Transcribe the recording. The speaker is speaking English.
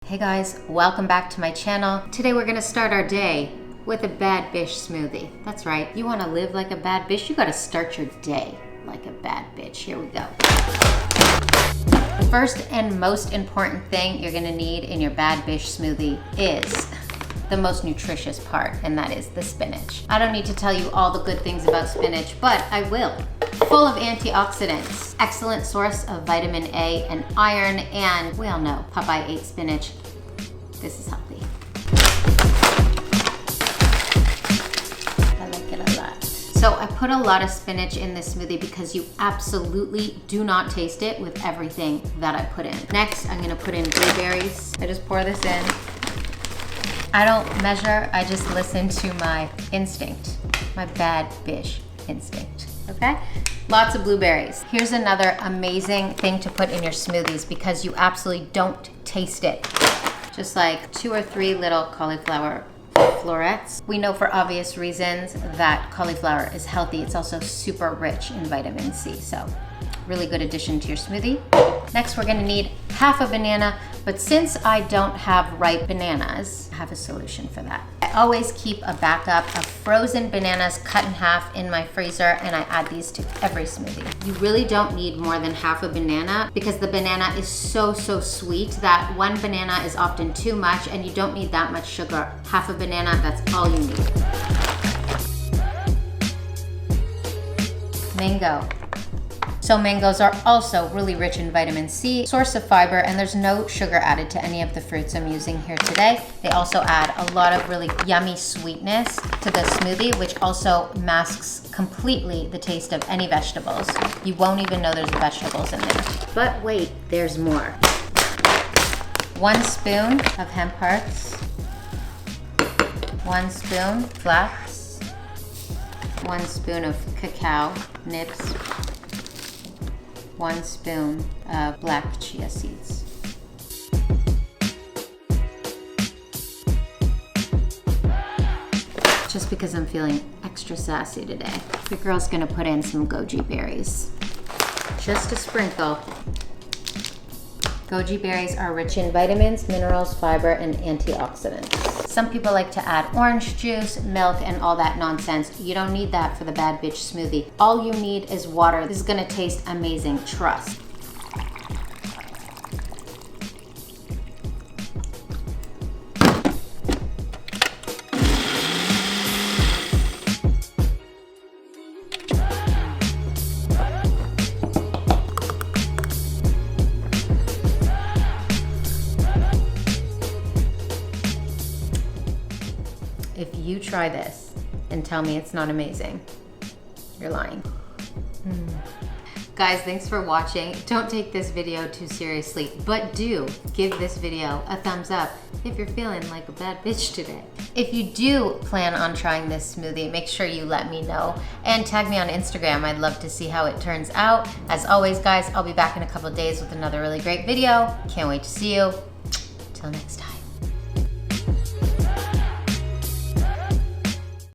Hey guys, welcome back to my channel. Today we're gonna start our day with a bad Bish smoothie. That's right, you wanna live like a bad bitch, you gotta start your day like a bad bitch. Here we go. The first and most important thing you're gonna need in your bad Bish smoothie is the most nutritious part, and that is the spinach. I don't need to tell you all the good things about spinach, but I will. Full of antioxidants, excellent source of vitamin A and iron, and we all know Popeye ate spinach. This is healthy. I like it a lot. So I put a lot of spinach in this smoothie because you absolutely do not taste it with everything that I put in. Next, I'm gonna put in blueberries. I just pour this in. I don't measure, I just listen to my instinct, my bad Bish instinct, okay? Lots of blueberries. Here's another amazing thing to put in your smoothies because you absolutely don't taste it. Just like 2 or 3 little cauliflower florets. We know for obvious reasons that cauliflower is healthy. It's also super rich in vitamin C, so really good addition to your smoothie. Next, we're gonna need half a banana, but since I don't have ripe bananas, I have a solution for that. I always keep a backup of frozen bananas cut in half in my freezer, and I add these to every smoothie. You really don't need more than half a banana because the banana is so sweet that 1 banana is often too much, and you don't need that much sugar. Half a banana, that's all you need. Mango. So mangoes are also really rich in vitamin C, source of fiber, and there's no sugar added to any of the fruits I'm using here today. They also add a lot of really yummy sweetness to the smoothie, which also masks completely the taste of any vegetables. You won't even know there's vegetables in there. But wait, there's more. 1 spoon of hemp hearts, 1 spoon flax, 1 spoon of cacao nibs, 1 spoon of black chia seeds. Just because I'm feeling extra sassy today, the girl's gonna put in some goji berries. Just a sprinkle. Goji berries are rich in vitamins, minerals, fiber, and antioxidants. Some people like to add orange juice, milk, and all that nonsense. You don't need that for the bad bitch smoothie. All you need is water. This is gonna taste amazing, trust. If you try this and tell me it's not amazing, you're lying. Guys, thanks for watching. Don't take this video too seriously, but do give this video a thumbs up if you're feeling like a bad bitch today. If you do plan on trying this smoothie, make sure you let me know and tag me on Instagram. I'd love to see how it turns out. As always, guys, I'll be back in a couple days with another really great video. Can't wait to see you. Till next time.